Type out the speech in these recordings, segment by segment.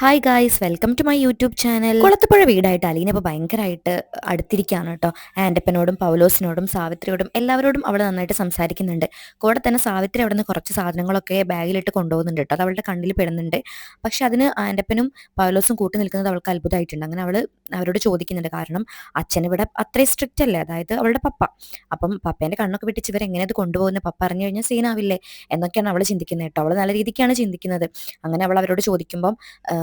Hi guys, welcome to my YouTube channel. Kulathupuzha വീടായിട്ട് അലീന ഇപ്പോൾ ഭയങ്കരമായിട്ട് അടുത്തിരിക്കുകയാണ് കേട്ടോ. ആൻ്റപ്പനോടും പൗലോസിനോടും സാവിത്രിയോടും എല്ലാവരോടും അവൾ നന്നായിട്ട് സംസാരിക്കുന്നുണ്ട്. കൂടെ തന്നെ സാവിത്രി അവിടെ നിന്ന് കുറച്ച് സാധനങ്ങളൊക്കെ ബാഗിലിട്ട് കൊണ്ടുപോകുന്നുണ്ട് കേട്ടോ. അത് അവളുടെ കണ്ണിൽ പെടുന്നുണ്ട്. പക്ഷെ അതിന് ആൻ്റപ്പനും പൗലോസും കൂട്ടി നിൽക്കുന്നത് അവൾക്ക് അത്ഭുതമായിട്ടുണ്ട്. അങ്ങനെ അവൾ അവരോട് ചോദിക്കുന്നുണ്ട്. കാരണം അച്ഛനിവിടെ അത്രയും സ്ട്രിക്റ്റ് അല്ലേ, അതായത് അവളുടെ പപ്പ. അപ്പം പപ്പേൻ്റെ കണ്ണൊക്കെ വെട്ടിച്ച് ഇവരെങ്ങനെ അത് കൊണ്ടുപോകുന്നത്, പപ്പ അറിഞ്ഞു കഴിഞ്ഞാൽ സീനാവില്ലേ എന്നൊക്കെയാണ് അവൾ ചിന്തിക്കുന്നത് കേട്ടോ. അവൾ നല്ല രീതിക്കാണ് ചിന്തിക്കുന്നത്. അങ്ങനെ അവൾ അവരോട് ചോദിക്കുമ്പം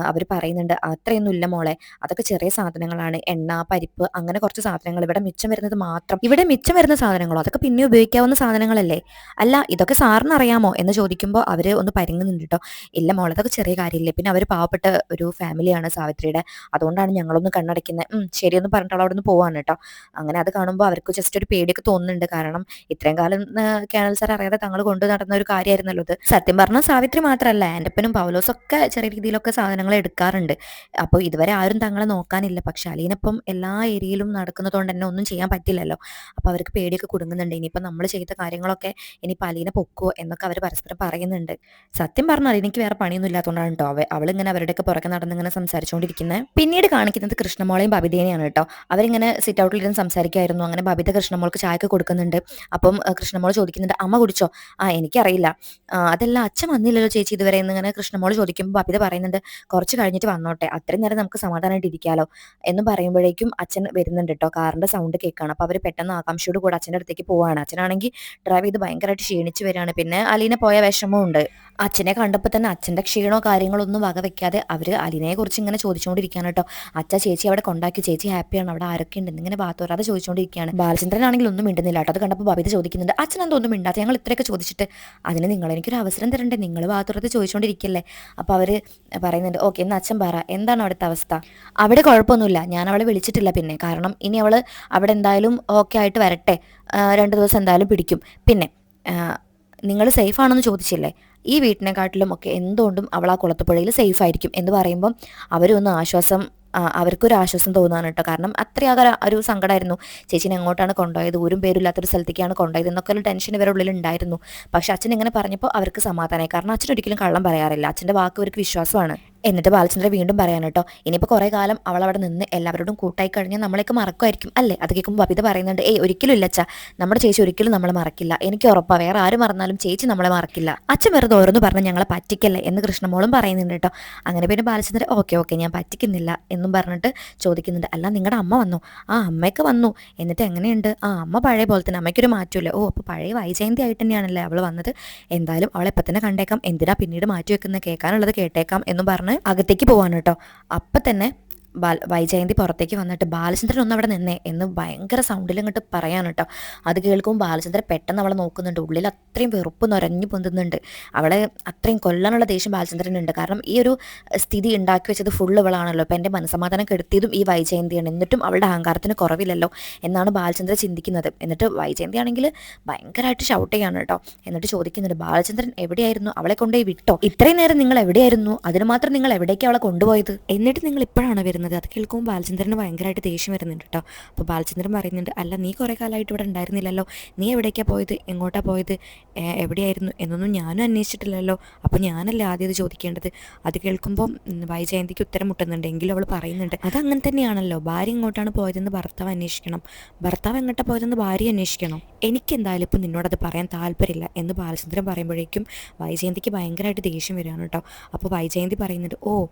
അവർ പറയുന്നുണ്ട്, അത്രയൊന്നും ഇല്ല മോളെ, അതൊക്കെ ചെറിയ സാധനങ്ങളാണ്, എണ്ണ, പരിപ്പ്, അങ്ങനെ കുറച്ച് സാധനങ്ങൾ. ഇവിടെ മിച്ചം വരുന്നത് മാത്രം, ഇവിടെ മിച്ചം വരുന്ന സാധനങ്ങളോ, അതൊക്കെ പിന്നെ ഉപയോഗിക്കാവുന്ന സാധനങ്ങളല്ലേ, അല്ല ഇതൊക്കെ സാറിന് അറിയാമോ എന്ന് ചോദിക്കുമ്പോൾ അവർ ഒന്ന് പരിങ്ങുന്നുണ്ട് കേട്ടോ. ഇല്ല മോളെ, അതൊക്കെ ചെറിയ കാര്യമില്ലേ, പിന്നെ അവർ പാവപ്പെട്ട ഒരു ഫാമിലിയാണ് സാവിത്രിയുടെ, അതുകൊണ്ടാണ് ഞങ്ങളൊന്ന് കണ്ണടയ്ക്കുന്നത്. ശരിയൊന്നും പറഞ്ഞിട്ട് അവൾ അവിടെ നിന്ന് പോവാണ് കേട്ടോ. അങ്ങനെ അത് കാണുമ്പോൾ അവർക്ക് ജസ്റ്റ് ഒരു പേടിയൊക്കെ തോന്നുന്നുണ്ട്. കാരണം ഇത്രയും കാലം കേണൽ സാർ അറിയാതെ തങ്ങൾ കൊണ്ടു നടന്ന ഒരു കാര്യമായിരുന്നല്ലോ ഇത്. സത്യം പറഞ്ഞാൽ സാവിത്രി മാത്രമല്ല, ആൻ്റപ്പനും പൗലോസൊക്കെ ചെറിയ രീതിയിലൊക്കെ സാധനങ്ങൾ എടുക്കാറുണ്ട്. അപ്പോൾ ഇതുവരെ ആരും തങ്ങളെ നോക്കാനില്ല. പക്ഷെ അലീനപ്പം എല്ലാ ഏരിയയിലും നടക്കുന്നതുകൊണ്ട് തന്നെ ഒന്നും ചെയ്യാൻ പറ്റില്ലല്ലോ. അപ്പോൾ അവർക്ക് പേടിയൊക്കെ കുടുങ്ങുന്നുണ്ട്. ഇനിയിപ്പോൾ നമ്മൾ ചെയ്ത കാര്യങ്ങളൊക്കെ ഇനിയിപ്പോൾ അലീന പൊക്കുവോ എന്നൊക്കെ അവർ പരസ്പരം പറയുന്നുണ്ട്. സത്യം പറഞ്ഞാൽ അലീനയ്ക്ക് വേറെ പണിയൊന്നും ഇല്ലാത്തതുകൊണ്ടാണ് കേട്ടോ അവളിങ്ങനെ അവരുടെയൊക്കെ പുറകെ നടന്നിങ്ങനെ സംസാരിച്ചുകൊണ്ടിരിക്കുന്നത്. പിന്നീട് കാണിക്കുന്നത് കൃഷ്ണമോളെയും ബബിതേനെയാണ് കേട്ടോ. അവരിങ്ങനെ സിറ്റ് ഔട്ടിലിരുന്ന് സംസാരിക്കായിരുന്നു. അങ്ങനെ ബബിത കൃഷ്ണമോൾക്ക് ചായക്ക് കൊടുക്കുന്നുണ്ട്. അപ്പം കൃഷ്ണമോൾ ചോദിക്കുന്നുണ്ട്, അമ്മ കുടിച്ചോ? എനിക്കറിയില്ല. അതെല്ലാം അച്ഛൻ വന്നില്ലല്ലോ ചേച്ചി ഇതുവരെ എന്നിങ്ങനെ കൃഷ്ണമോൾ ചോദിക്കുമ്പോൾ ബബിത പറയുന്നുണ്ട്, കുറച്ച് കഴിഞ്ഞിട്ട് വന്നോട്ടെ, അത്രയും നേരം നമുക്ക് സമാധാനമായിട്ട് ഇരിക്കാലോ എന്ന് പറയുമ്പോഴേക്കും അച്ഛൻ വരുന്നുണ്ട് കേട്ടോ. കാറിന്റെ സൗണ്ട് കേൾക്കുകയാണ്. അപ്പോൾ അവർ പെട്ടെന്ന് ആകാംക്ഷയോട് കൂടെ അച്ഛൻ്റെ അടുത്തേക്ക് പോവാണ്. അച്ഛനാണെങ്കിൽ ഡ്രൈവ് ചെയ്ത് ഭയങ്കരമായിട്ട് ക്ഷീണിച്ച് വരികയാണ്. പിന്നെ അലീന പോയ വിഷമവും ഉണ്ട്. അച്ഛനെ കണ്ടപ്പോൾ തന്നെ അച്ഛൻ്റെ ക്ഷീണോ കാര്യങ്ങളോ ഒന്നും വക വെക്കാതെ അവർ അലീനയെ കുറിച്ച് ഇങ്ങനെ ചോദിച്ചുകൊണ്ടിരിക്കുകയാണ് കേട്ടോ. അച്ഛ ചേച്ചി അവിടെ കൊണ്ടാക്കി, ചേച്ചി ഹാപ്പിയാണ്, അവിടെ ആരൊക്കെ ഉണ്ട് ഇങ്ങനെ ഭാഗത്തോരാതെ ചോദിച്ചുകൊണ്ടിരിക്കുകയാണ്. ബാലചന്ദ്രനാണെങ്കിൽ ഒന്നും മിണ്ടുന്നില്ല കേട്ടോ. അത് കണ്ടപ്പോൾ ബബിത ചോദിക്കുന്നുണ്ട്, അച്ഛൻ എന്തൊന്നും മിണ്ടാത്ത, ഞങ്ങൾ ഇത്രയൊക്കെ ചോദിച്ചിട്ട് അതിന് നിങ്ങൾ എനിക്കൊരു അവസരം തരണ്ടേ, നിങ്ങൾ ഭാഗത്തോരത്ത് ചോദിച്ചുകൊണ്ടിരിക്കല്ലേ. അപ്പോൾ അവർ പറയുന്നുണ്ട്, ഓക്കെ എന്നാൽ അച്ഛൻ പറ, എന്താണ് അവിടുത്തെ അവസ്ഥ? അവിടെ കുഴപ്പമൊന്നുമില്ല, ഞാൻ അവളെ വിളിച്ചിട്ടില്ല. പിന്നെ കാരണം ഇനി അവൾ അവിടെ എന്തായാലും ഓക്കെ ആയിട്ട് വരട്ടെ, 2 ദിവസം എന്തായാലും പിടിക്കും. പിന്നെ നിങ്ങൾ സേഫ് ആണെന്ന് ചോദിച്ചില്ലേ, ഈ വീട്ടിനെക്കാട്ടിലും ഒക്കെ എന്തുകൊണ്ടും അവൾ ആ കുളത്തുപുഴയിൽ സേഫ് ആയിരിക്കും എന്ന് പറയുമ്പം അവരൊന്ന് ആശ്വാസം, അവർക്കൊരു ആശ്വാസം തോന്നുകയാണ് കേട്ടോ. കാരണം അത്രയാകെ ഒരു സങ്കടമായിരുന്നു. ചേച്ചീനെ എങ്ങോട്ടാണ് കൊണ്ടുപോയത്, ഊരും പേരില്ലാത്തൊരു സ്ഥലത്തേക്കാണ് കൊണ്ടുപോയത് എന്നൊക്കെ ഒരു ടെൻഷൻ ഇവരുടെ ഉള്ളിൽ ഉണ്ടായിരുന്നു. പക്ഷെ അച്ഛൻ ഇങ്ങനെ പറഞ്ഞപ്പോൾ അവർക്ക് സമാധാനമായി. കാരണം അച്ഛൻ ഒരിക്കലും കള്ളം പറയാറില്ല, അച്ഛൻ്റെ വാക്ക് അവർക്ക് വിശ്വാസമാണ്. എന്നിട്ട് ബാലചന്ദ്രൻ വീണ്ടും പറയാൻ കേട്ടോ, ഇനിയിപ്പോൾ കുറേ കാലം അവൾ അവിടെ നിന്ന് എല്ലാവരോടും കൂട്ടായി കഴിഞ്ഞാൽ നമ്മളെയൊക്കെ മറക്കുമായിരിക്കും അല്ലേ. അത് കേൾക്കുമ്പോൾ ബബിത പറയുന്നുണ്ട്, ഒരിക്കലും ഇല്ല അച്ഛാ, നമ്മുടെ ചേച്ചി ഒരിക്കലും നമ്മളെ മറക്കില്ല, എനിക്ക് ഉറപ്പാണ്, വേറെ ആര് മറന്നാലും ചേച്ചി നമ്മളെ മറക്കില്ല, അച്ഛൻ വെറുതെ ഓരോന്ന് പറഞ്ഞ് ഞങ്ങളെ പറ്റിക്കല്ലേ എന്ന് കൃഷ്ണമോളും പറയുന്നുണ്ട് കേട്ടോ. അങ്ങനെ പിന്നെ ബാലചന്ദ്രൻ ഓക്കെ ഞാൻ പറ്റിക്കുന്നില്ല എന്നും പറഞ്ഞിട്ട് ചോദിക്കുന്നുണ്ട്, അല്ല നിങ്ങളുടെ അമ്മ വന്നു? അമ്മയൊക്കെ വന്നു, എന്നിട്ട് എങ്ങനെയുണ്ട്? അമ്മ പഴയ പോലെ തന്നെ, അമ്മയ്ക്കൊരു മാറ്റമില്ല. അപ്പോൾ പഴയ വൈജയന്തി ആയിട്ട് തന്നെയാണല്ലേ അവൾ വന്നത്, എന്തായാലും അവളെ എപ്പം തന്നെ കണ്ടേക്കാം, എന്തിനാ പിന്നീട് മാറ്റി വെക്കുന്നത്, കേൾക്കാനുള്ളത് കേട്ടേക്കാം എന്നും പറഞ്ഞ് അകത്തേക്ക് പോവാണ് കേട്ടോ. അപ്പം തന്നെ വൈജയന്തി പുറത്തേക്ക് വന്നിട്ട്, ബാലചന്ദ്രൻ ഒന്ന് അവിടെ നിന്നേ എന്ന് ഭയങ്കര സൗണ്ടിൽ അങ്ങോട്ട് പറയാൻ കേട്ടോ. അത് കേൾക്കുമ്പോൾ ബാലചന്ദ്രൻ പെട്ടെന്ന് അവളെ നോക്കുന്നുണ്ട്. ഉള്ളിൽ അത്രയും വെറുപ്പ് നിറഞ്ഞു പൊന്തുന്നുണ്ട്. അവളെ അത്രയും കൊല്ലാനുള്ള ദേഷ്യം ബാലചന്ദ്രനുണ്ട്. കാരണം ഈ ഒരു സ്ഥിതി ഉണ്ടാക്കി വെച്ചത് ഫുൾ ഇവളാണല്ലോ. ഇപ്പം എൻ്റെ മനസ്സമാധാനം കെടുത്തിയതും ഈ വൈജയന്തിയാണ്. എന്നിട്ടും അവളുടെ അഹങ്കാരത്തിന് കുറവില്ലല്ലോ എന്നാണ് ബാലചന്ദ്രൻ ചിന്തിക്കുന്നത്. എന്നിട്ട് വൈജയന്തി ആണെങ്കിൽ ഭയങ്കരമായിട്ട് ഷൗട്ട് ചെയ്യാണ് കേട്ടോ. എന്നിട്ട് ചോദിക്കുന്നുണ്ട്, ബാലചന്ദ്രൻ എവിടെയായിരുന്നു, അവളെ കൊണ്ടുപോയി വിട്ടോ? ഇത്രയും നേരം നിങ്ങൾ എവിടെയായിരുന്നു, അതിന് മാത്രം നിങ്ങൾ എവിടേക്ക് അവളെ കൊണ്ടുപോയത്, എന്നിട്ട് നിങ്ങൾ ഇപ്പോഴാണ് വരുന്നത്? അത് കേൾക്കുമ്പോൾ ബാലചന്ദ്രന് ഭയങ്കരമായിട്ട് ദേഷ്യം വരുന്നുണ്ട് കേട്ടോ. അപ്പോൾ ബാലചന്ദ്രൻ പറയുന്നുണ്ട്, അല്ല നീ കുറേ കാലമായിട്ട് ഇവിടെ ഉണ്ടായിരുന്നില്ലല്ലോ, നീ എവിടേക്കാണ് പോയത്, എങ്ങോട്ടാ പോയത്, എവിടെയായിരുന്നു എന്നൊന്നും ഞാനും അന്വേഷിച്ചിട്ടില്ലല്ലോ, അപ്പോൾ ഞാനല്ലേ ആദ്യം ഇത് ചോദിക്കേണ്ടത്. അത് കേൾക്കുമ്പോൾ വൈജയന്തിക്ക് ഉത്തരം മുട്ടുന്നുണ്ട്. എങ്കിലും അവൾ പറയുന്നുണ്ട്, അതങ്ങനെ തന്നെയാണല്ലോ, ഭാര്യ എങ്ങോട്ടാണ് പോയതെന്ന് ഭർത്താവ് അന്വേഷിക്കണം, ഭർത്താവ് എങ്ങോട്ടാണ് പോയതെന്ന് ഭാര്യ അന്വേഷിക്കണം, എനിക്കെന്തായാലും ഇപ്പം നിന്നോടത് പറയാൻ താല്പര്യമില്ല എന്ന് ബാലചന്ദ്രൻ പറയുമ്പോഴേക്കും വൈജയന്തിക്ക് ഭയങ്കരമായിട്ട് ദേഷ്യം വരികയാണ് കേട്ടോ. അപ്പോൾ വൈജയന്തി പറയുന്നുണ്ട്,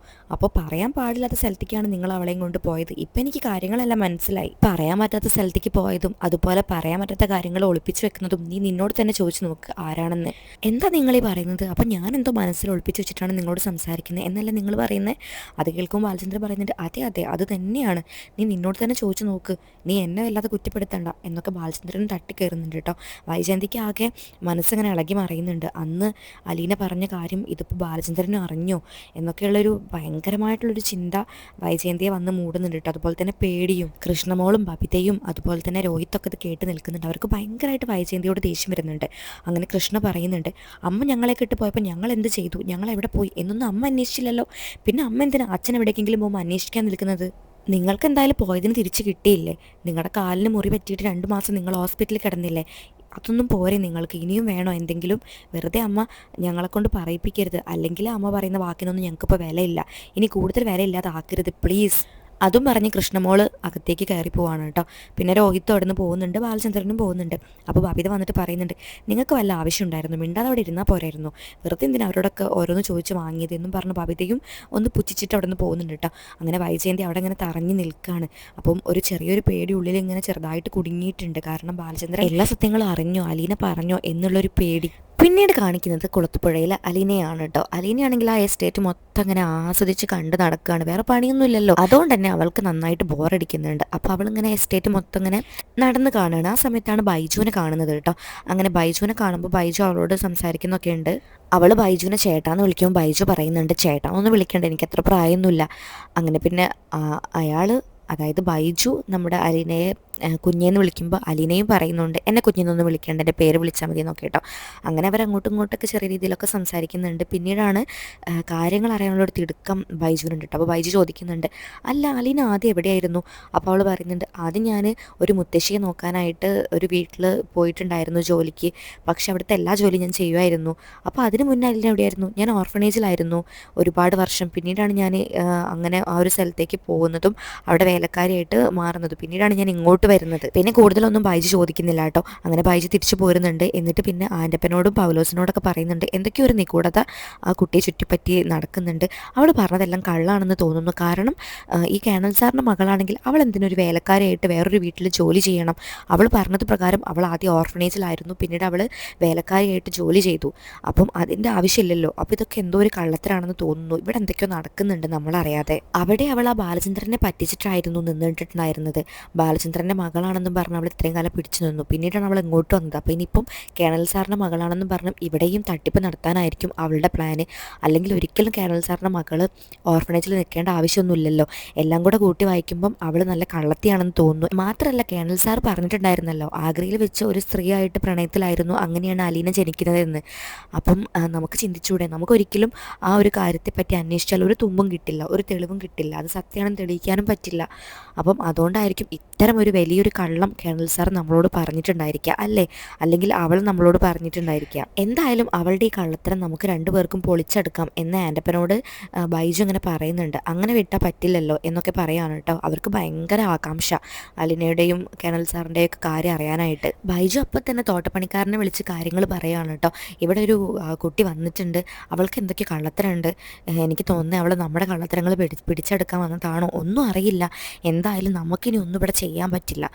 അപ്പോൾ പറയാൻ പാടില്ലാത്ത സ്ഥലത്തേക്കാണ് നിങ്ങൾ അവളെയും കൊണ്ട് പോയത്, ഇപ്പം എനിക്ക് കാര്യങ്ങളെല്ലാം മനസ്സിലായി, പറയാൻ പറ്റാത്ത സ്ഥലത്തേക്ക് പോയതും അതുപോലെ പറയാൻ പറ്റാത്ത കാര്യങ്ങൾ ഒളിപ്പിച്ച് വെക്കുന്നതും നീ നിന്നോട് തന്നെ ചോദിച്ചു നോക്ക് ആരാണെന്ന്. എന്താ നിങ്ങൾ ഈ പറയുന്നത്? അപ്പം ഞാൻ എന്തോ മനസ്സിൽ ഒളിപ്പിച്ച് വെച്ചിട്ടാണ് നിങ്ങളോട് സംസാരിക്കുന്നത് എന്നല്ല നിങ്ങൾ പറയുന്നത്? അത് കേൾക്കുമ്പോൾ ബാലചന്ദ്രൻ പറയുന്നുണ്ട്, അതെ അത് തന്നെയാണ്, നീ നിന്നോട് തന്നെ ചോദിച്ചു നോക്ക്, നീ എന്നെ വല്ലാതെ കുറ്റപ്പെടുത്തണ്ട എന്നൊക്കെ ബാലചന്ദ്രൻ തട്ടിക്കയറുന്നുണ്ട് കേട്ടോ. വൈജയന്തിക്ക് ആകെ മനസ്സിങ്ങനെ ഇളകി മറിയുന്നുണ്ട്. അന്ന് അലീന പറഞ്ഞ കാര്യം ഇതിപ്പോൾ ബാലചന്ദ്രനും അറിഞ്ഞോ എന്നൊക്കെയുള്ളൊരു ഭയങ്കരമായിട്ടുള്ളൊരു ചിന്ത വൈജയന്തിയെ വന്ന് മൂടുന്നുണ്ട് കേട്ടോ. അതുപോലെ തന്നെ പേടിയും. കൃഷ്ണമോളും ബബിതയും അതുപോലെ തന്നെ രോഹിത്തൊക്കെ ഇത് കേട്ട് നിൽക്കുന്നുണ്ട്. അവർക്ക് ഭയങ്കരമായിട്ട് വൈജയന്തിയോട് ദേഷ്യം വരുന്നുണ്ട്. അങ്ങനെ കൃഷ്ണ പറയുന്നുണ്ട്, അമ്മ ഞങ്ങളെ കെട്ട് പോയപ്പോൾ ഞങ്ങൾ എന്ത് ചെയ്തു, ഞങ്ങൾ എവിടെ പോയി എന്നൊന്നും അമ്മ അന്വേഷിച്ചില്ലല്ലോ, പിന്നെ അമ്മ എന്തിനാ അച്ഛൻ എവിടേക്കെങ്കിലും പോകുമ്പോൾ അന്വേഷിക്കാൻ നിൽക്കുന്നത്? നിങ്ങൾക്ക് എന്തായാലും പോയതിന് തിരിച്ച് കിട്ടിയില്ലേ, നിങ്ങളുടെ കാലിന് മുറി പറ്റിയിട്ട് 2 മാസം നിങ്ങൾ ഹോസ്പിറ്റലിൽ കിടന്നില്ലേ, അതൊന്നും പോരെ നിങ്ങൾക്ക്, ഇനിയും വേണോ എന്തെങ്കിലും? വെറുതെ അമ്മ ഞങ്ങളെ കൊണ്ട് പറയിപ്പിക്കരുത്, അല്ലെങ്കിൽ അമ്മ പറയുന്ന വാക്കിനൊന്നും ഞങ്ങൾക്കിപ്പോൾ വിലയില്ല, ഇനി കൂടുതൽ വിലയില്ലാതെ ആക്കരുത് പ്ലീസ്. അതും പറഞ്ഞ് കൃഷ്ണമോള് അകത്തേക്ക് കയറി പോവാണ് കേട്ടോ. പിന്നെ രോഹിത്ത് അവിടെ നിന്ന് പോകുന്നുണ്ട്, ബാലചന്ദ്രനും പോകുന്നുണ്ട്. അപ്പോൾ ബബിത വന്നിട്ട് പറയുന്നുണ്ട്, നിങ്ങൾക്ക് വല്ല ആവശ്യം ഉണ്ടായിരുന്നു, മിണ്ടാതെ അവിടെ ഇരുന്നാൽ പോരായിരുന്നു, വെറുതെ എന്തിനാ അവരോടൊക്കെ ഓരോന്ന് ചോദിച്ച് വാങ്ങിയത് എന്നും പറഞ്ഞ് ബബിതയും ഒന്ന് പുച്ഛിച്ചിട്ട് അവിടെ നിന്ന് പോകുന്നുണ്ട് കേട്ടോ. അങ്ങനെ വൈജയന്തി അവിടെ ഇങ്ങനെ തറഞ്ഞു നിൽക്കുകയാണ്. അപ്പം ഒരു ചെറിയൊരു പേടി ഉള്ളിൽ ഇങ്ങനെ ചെറുതായിട്ട് കുടുങ്ങിയിട്ടുണ്ട്. കാരണം ബാലചന്ദ്രൻ എല്ലാ സത്യങ്ങളും അറിഞ്ഞോ, അലീന പറഞ്ഞോ എന്നുള്ളൊരു പേടി. പിന്നീട് കാണിക്കുന്നത് കുളത്തുപുഴയിലെ അലീനയാണ് കേട്ടോ. അലീനയാണെങ്കിൽ ആ എസ്റ്റേറ്റ് മൊത്തം അങ്ങനെ ആസ്വദിച്ച് കണ്ട് നടക്കുകയാണ്, വേറെ പണിയൊന്നും ഇല്ലല്ലോ. അതുകൊണ്ട് തന്നെ അവൾക്ക് നന്നായിട്ട് ബോറടിക്കുന്നുണ്ട്. അപ്പോൾ അവളിങ്ങനെ എസ്റ്റേറ്റ് മൊത്തം ഇങ്ങനെ നടന്ന് കാണുകയാണ്. ആ സമയത്താണ് ബൈജുവിനെ കാണുന്നത് കേട്ടോ. അങ്ങനെ ബൈജുവിനെ കാണുമ്പോൾ ബൈജു അവളോട് സംസാരിക്കുന്നൊക്കെ ഉണ്ട്. അവൾ ബൈജുവിനെ ചേട്ടാന്ന് വിളിക്കുമ്പോൾ ബൈജു പറയുന്നുണ്ട്, ചേട്ടാന്നൊന്നും വിളിക്കണ്ട, എനിക്ക് അത്ര പ്രായമൊന്നുമില്ല. അങ്ങനെ പിന്നെ അയാൾ, അതായത് ബൈജു നമ്മുടെ അലീനയെ കുഞ്ഞേന്ന് വിളിക്കുമ്പോൾ അലീനയും പറയുന്നുണ്ട്, എന്നെ കുഞ്ഞെന്നൊന്നും വിളിക്കേണ്ട, എൻ്റെ പേര് വിളിച്ചാൽ മതി എന്നൊക്കെ കേട്ടോ. അങ്ങനെ അവർ അങ്ങോട്ടും ഇങ്ങോട്ടൊക്കെ ചെറിയ രീതിയിലൊക്കെ സംസാരിക്കുന്നുണ്ട്. പിന്നീടാണ് കാര്യങ്ങൾ അറിയാനുള്ള ഒരു തിടുക്കം ബൈജുവിനുണ്ട് കേട്ടോ. അപ്പോൾ ബൈജു ചോദിക്കുന്നുണ്ട്, അല്ല അലീന ആദ്യം എവിടെയായിരുന്നു? അപ്പോൾ അവൾ പറയുന്നുണ്ട്, ആദ്യം ഞാൻ ഒരു മുത്തശ്ശിയെ നോക്കാനായിട്ട് ഒരു വീട്ടിൽ പോയിട്ടുണ്ടായിരുന്നു ജോലിക്ക്, പക്ഷെ അവിടുത്തെ എല്ലാ ജോലിയും ഞാൻ ചെയ്യുമായിരുന്നു. അപ്പോൾ അതിന് മുന്നേ അലീന എവിടെയായിരുന്നു? ഞാൻ ഓർഫണേജിലായിരുന്നു ഒരുപാട് വർഷം. പിന്നീടാണ് ഞാൻ അങ്ങനെ ആ ഒരു സ്ഥലത്തേക്ക് പോകുന്നതും അവിടെ വേലക്കാരിയായിട്ട് മാറുന്നത്. പിന്നീടാണ് ഞാൻ ഇങ്ങോട്ട് വരുന്നത്. പിന്നെ കൂടുതലൊന്നും ബൈജു ചോദിക്കുന്നില്ല കേട്ടോ. അങ്ങനെ ബൈജു തിരിച്ചു പോരുന്നുണ്ട്. എന്നിട്ട് പിന്നെ ആൻ്റപ്പനോടും പൗലോസിനോടൊക്കെ പറയുന്നുണ്ട്, എന്തൊക്കെയോ ഒരു നിഗൂഢത ആ കുട്ടിയെ ചുറ്റിപ്പറ്റി നടക്കുന്നുണ്ട്, അവൾ പറഞ്ഞതെല്ലാം കള്ളാണെന്ന് തോന്നുന്നു. കാരണം ഈ കേണൽ സാറിൻ്റെ മകളാണെങ്കിൽ അവൾ എന്തിനൊരു വേലക്കാരിയായിട്ട് വേറൊരു വീട്ടിൽ ജോലി ചെയ്യണം? അവൾ പറഞ്ഞത് പ്രകാരം അവൾ ആദ്യം ഓർഫണേജിലായിരുന്നു, പിന്നീട് അവൾ വേലക്കാരിയായിട്ട് ജോലി ചെയ്തു. അപ്പം അതിൻ്റെ ആവശ്യമില്ലല്ലോ. അപ്പോൾ ഇതൊക്കെ എന്തോ ഒരു കള്ളത്തരാണെന്ന് തോന്നുന്നു, ഇവിടെ എന്തൊക്കെയോ നടക്കുന്നുണ്ട് നമ്മളറിയാതെ. അവിടെ അവൾ ആ ബാലചന്ദ്രനെ പറ്റിച്ചിട്ടായിരുന്നു നിന്നിട്ടുണ്ടായിരുന്നത്. ബാലചന്ദ്രൻ്റെ മകളാണെന്നും പറഞ്ഞ് അവൾ ഇത്രയും കാലം പിടിച്ചു നിന്നു. പിന്നീടാണ് അവൾ ഇങ്ങോട്ട് വന്നത്. അപ്പോൾ ഇനിയിപ്പം കേണൽ സാറിൻ്റെ മകളാണെന്നും പറഞ്ഞ് ഇവിടെയും തട്ടിപ്പ് നടത്താനായിരിക്കും അവളുടെ പ്ലാന്. അല്ലെങ്കിൽ ഒരിക്കലും കേണൽ സാറിൻ്റെ മകൾ ഓർഫണേജിൽ നിൽക്കേണ്ട ആവശ്യമൊന്നുമില്ലല്ലോ. എല്ലാം കൂടെ കൂട്ടി വായിക്കുമ്പം അവൾ നല്ല കള്ളത്തിയാണെന്ന് തോന്നുന്നു. മാത്രമല്ല കേണൽ സാർ പറഞ്ഞിട്ടുണ്ടായിരുന്നല്ലോ, ആഗ്രയിൽ വെച്ച് ഒരു സ്ത്രീയായിട്ട് പ്രണയത്തിലായിരുന്നു, അങ്ങനെയാണ് അലീന ജനിക്കുന്നതെന്ന്. അപ്പം നമുക്ക് ചിന്തിച്ചൂടെ, നമുക്കൊരിക്കലും ആ ഒരു കാര്യത്തെപ്പറ്റി അന്വേഷിച്ചാൽ ഒരു തുമ്പും കിട്ടില്ല, ഒരു തെളിവും കിട്ടില്ല, അത് സത്യമാണെന്ന് തെളിയിക്കാനും പറ്റില്ല. അപ്പം അതുകൊണ്ടായിരിക്കും ഇത്തരം ഒരു വലിയൊരു കള്ളം കേണൽ സാർ നമ്മളോട് പറഞ്ഞിട്ടുണ്ടായിരിക്കുക അല്ലേ, അല്ലെങ്കിൽ അവൾ നമ്മളോട് പറഞ്ഞിട്ടുണ്ടായിരിക്കുക. എന്തായാലും അവളുടെ ഈ കള്ളത്തരം നമുക്ക് രണ്ടുപേർക്കും പൊളിച്ചെടുക്കാം എന്ന് ആൻ്റപ്പനോട് ബൈജു ഇങ്ങനെ പറയുന്നുണ്ട്. അങ്ങനെ വിട്ടാൽ പറ്റില്ലല്ലോ എന്നൊക്കെ പറയാണ് കേട്ടോ. അവർക്ക് ഭയങ്കര ആകാംക്ഷ അലിനയുടെയും കേണൽ സാറിൻ്റെയും ഒക്കെ കാര്യം അറിയാനായിട്ട്. ബൈജു അപ്പം തന്നെ തോട്ടപ്പണിക്കാരനെ വിളിച്ച് കാര്യങ്ങൾ പറയുകയാണ് കേട്ടോ. ഇവിടെ ഒരു കുട്ടി വന്നിട്ടുണ്ട്, അവൾക്ക് എന്തൊക്കെ കള്ളത്തരമുണ്ട്, എനിക്ക് തോന്നുന്നത് അവൾ നമ്മുടെ കള്ളത്തരങ്ങൾ പിടിച്ചെടുക്കാൻ വന്നതാണോ, ഒന്നും അറിയില്ല, എന്തായാലും നമുക്കിനി ഒന്നും ഇവിടെ ചെയ്യാൻ പറ്റില്ല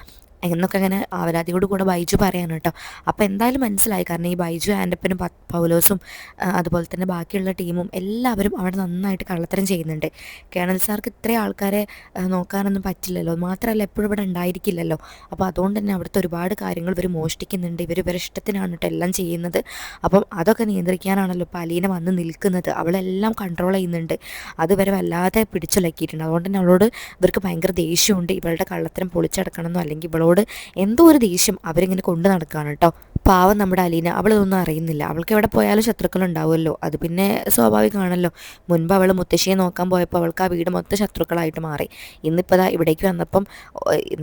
എന്നൊക്കെ അങ്ങനെ അവരാധിയോട് കൂടെ ബൈജു പറയാൻ കേട്ടോ. അപ്പോൾ എന്തായാലും മനസ്സിലായി, കാരണം ഈ ബൈജു ആൻ്റപ്പനും പൗലോസും അതുപോലെ തന്നെ ബാക്കിയുള്ള ടീമും എല്ലാവരും അവിടെ നന്നായിട്ട് കള്ളത്തരം ചെയ്യുന്നുണ്ട്. കേണൽ സാർക്ക് ഇത്രയും ആൾക്കാരെ നോക്കാനൊന്നും പറ്റില്ലല്ലോ, മാത്രമല്ല എപ്പോഴും ഇവിടെ ഉണ്ടായിരിക്കില്ലല്ലോ. അപ്പോൾ അതുകൊണ്ട് തന്നെ അവിടുത്തെ ഒരുപാട് കാര്യങ്ങൾ ഇവർ മോഷ്ടിക്കുന്നുണ്ട്. ഇവരുടെ ഇഷ്ടത്തിനാണ് കേട്ടോ എല്ലാം ചെയ്യുന്നത്. അപ്പം അതൊക്കെ നിയന്ത്രിക്കാനാണല്ലോ ഇപ്പോൾ അലീന വന്ന് നിൽക്കുന്നത്. അവളെല്ലാം കൺട്രോൾ ചെയ്യുന്നുണ്ട്. അതുവരെ വല്ലാതെ പിടിച്ചുലക്കിയിട്ടുണ്ട്. അതുകൊണ്ട് തന്നെ അവളോട് ഇവർക്ക് ഭയങ്കര ദേഷ്യമുണ്ട്. ഇവളുടെ കള്ളത്തരം പൊളിച്ചടക്കണമെന്നോ അല്ലെങ്കിൽ ഇവളോട് എന്തോ ഒരു ദേഷ്യം അവരിങ്ങനെ കൊണ്ടു നടക്കുകയാണ് കേട്ടോ. പാവം നമ്മുടെ അലീന, അവളൊന്നും അറിയുന്നില്ല. അവൾക്ക് എവിടെ പോയാലും ശത്രുക്കളുണ്ടാവുമല്ലോ, അത് പിന്നെ സ്വാഭാവികമാണല്ലോ. മുൻപ് അവൾ മുത്തശ്ശിയെ നോക്കാൻ പോയപ്പോൾ അവൾക്ക് ആ വീട് മൊത്തം ശത്രുക്കളായിട്ട് മാറി. ഇന്നിപ്പോൾ ഇവിടേക്ക് വന്നപ്പം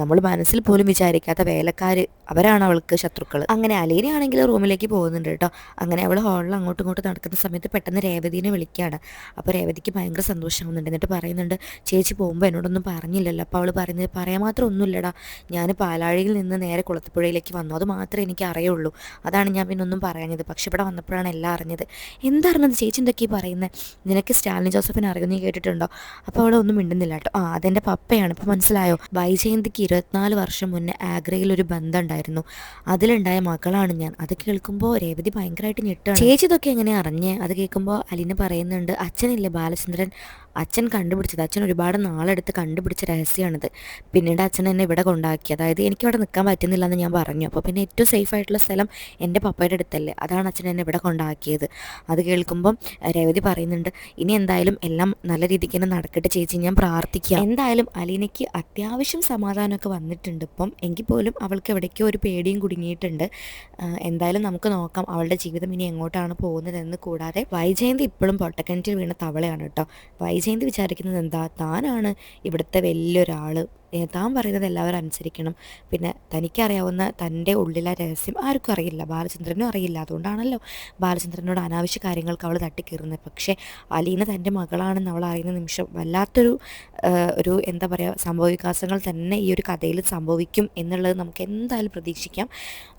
നമ്മൾ മനസ്സിൽ പോലും വിചാരിക്കാത്ത വേലക്കാർ, അവരാണ് അവൾക്ക് ശത്രുക്കൾ. അങ്ങനെ അലീനയാണെങ്കിൽ റൂമിലേക്ക് പോകുന്നുണ്ട് കേട്ടോ. അങ്ങനെ അവൾ ഹാളിൽ അങ്ങോട്ടും ഇങ്ങോട്ടും നടക്കുന്ന സമയത്ത് പെട്ടെന്ന് രേവതിനെ വിളിക്കുകയാണ്. അപ്പോൾ രേവതിക്ക് ഭയങ്കര സന്തോഷമാകുന്നുണ്ട്. എന്നിട്ട് പറയുന്നുണ്ട്, ചേച്ചി പോകുമ്പോൾ എന്നോടൊന്നും പറഞ്ഞില്ലല്ലോ. അപ്പോൾ അവൾ പറയുന്നത്, പറയാൻ മാത്രം ഒന്നുമില്ലടാ, ഞാൻ പാലാഴിയിൽ നിന്ന് നേരെ കുളത്തുപുഴയിലേക്ക് വന്നു, അത് മാത്രമേ എനിക്ക് അറിയുള്ളൂ, അതാണ് ഞാൻ പിന്നെ ഒന്നും പറയാഞ്ഞത്. പക്ഷെ ഇവിടെ വന്നപ്പോഴാണ് എല്ലാം അറിഞ്ഞത്. എന്താറിഞ്ഞത് ചേച്ചി, എന്തൊക്കെയാണ് പറയുന്നത്, നിനക്ക് സ്റ്റാലിൻ ജോസഫിനെ അറിയുമെന്ന് കേട്ടിട്ടുണ്ടോ? അപ്പോൾ അവൾ ഒന്നും മിണ്ടുന്നില്ല കേട്ടോ. അതെൻ്റെ പപ്പയാണ്, ഇപ്പോൾ മനസ്സിലായോ? വൈജയന്തിക്ക് 24 വർഷം മുന്നേ ആഗ്രയിൽ ഒരു ബന്ധം ഉണ്ടായിരുന്നു, അതിലുണ്ടായ മകളാണ് ഞാൻ. അത് കേൾക്കുമ്പോൾ രേവതി ഭയങ്കരമായിട്ട് ഞെട്ടാണ്. ചേച്ചി ഇതൊക്കെ എങ്ങനെ അറിഞ്ഞേ? അത് കേൾക്കുമ്പോൾ അലീന പറയുന്നുണ്ട്, അച്ഛനില്ലേ ബാലചന്ദ്രൻ, അച്ഛൻ കണ്ടുപിടിച്ചത്, അച്ഛൻ ഒരുപാട് നാളെടുത്ത് കണ്ടുപിടിച്ച രഹസ്യമാണിത്. പിന്നീട് അച്ഛൻ എന്നെ ഇവിടെ കൊണ്ടാക്കി, അതായത് എനിക്കിവിടെ നിൽക്കാൻ പറ്റുന്നില്ല എന്ന് ഞാൻ പറഞ്ഞു. അപ്പോൾ പിന്നെ ഏറ്റവും സേഫ് ആയിട്ടുള്ള സ്ഥലം എൻ്റെ പപ്പയുടെ അടുത്തല്ലേ, അതാണ് അച്ഛൻ എന്നെ ഇവിടെ കൊണ്ടാക്കിയത്. അത് കേൾക്കുമ്പം രേവതി പറയുന്നുണ്ട്, ഇനി എന്തായാലും എല്ലാം നല്ല രീതിക്ക് തന്നെ നടക്കട്ടെ ചേച്ചി, ഞാൻ പ്രാർത്ഥിക്കുക. എന്തായാലും അലീനയ്ക്ക് അത്യാവശ്യം സമാധാനമൊക്കെ വന്നിട്ടുണ്ട് ഇപ്പം, എങ്കിൽ പോലും അവൾക്ക് എവിടേക്കോ ഒരു പേടിയും കുടുങ്ങിയിട്ടുണ്ട്. എന്തായാലും നമുക്ക് നോക്കാം അവളുടെ ജീവിതം ഇനി എങ്ങോട്ടാണ് പോകുന്നതെന്ന്. കൂടാതെ വൈജയന്തി ഇപ്പോഴും പൊട്ടക്കിണറ്റിൽ വീണ തവളയാണ് കേട്ടോ. ജയന്തി വിചാരിക്കുന്നത് എന്താ, താനാണ് ഇവിടുത്തെ വലിയൊരാൾ, താൻ പറയുന്നത് എല്ലാവരും അനുസരിക്കണം. പിന്നെ തനിക്കറിയാവുന്ന തൻ്റെ ഉള്ളിലെ രഹസ്യം ആർക്കും അറിയില്ല, ബാലചന്ദ്രനും അറിയില്ല. അതുകൊണ്ടാണല്ലോ ബാലചന്ദ്രനോട് അനാവശ്യ കാര്യങ്ങൾക്ക് അവൾ തട്ടിക്കയറുന്നത്. പക്ഷേ അലീന തൻ്റെ മകളാണെന്ന് അവൾ അറിയുന്ന നിമിഷം വല്ലാത്തൊരു ഒരു എന്താ പറയുക, സംഭവവികാസങ്ങൾ തന്നെ ഈ ഒരു കഥയിൽ സംഭവിക്കും എന്നുള്ളത് നമുക്ക് എന്തായാലും പ്രതീക്ഷിക്കാം.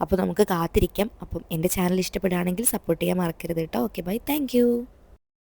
അപ്പോൾ നമുക്ക് കാത്തിരിക്കാം. അപ്പം എൻ്റെ ചാനൽ ഇഷ്ടപ്പെടുകയാണെങ്കിൽ സപ്പോർട്ട് ചെയ്യാൻ മറക്കരുത് കേട്ടോ. Okay, bye, thank U.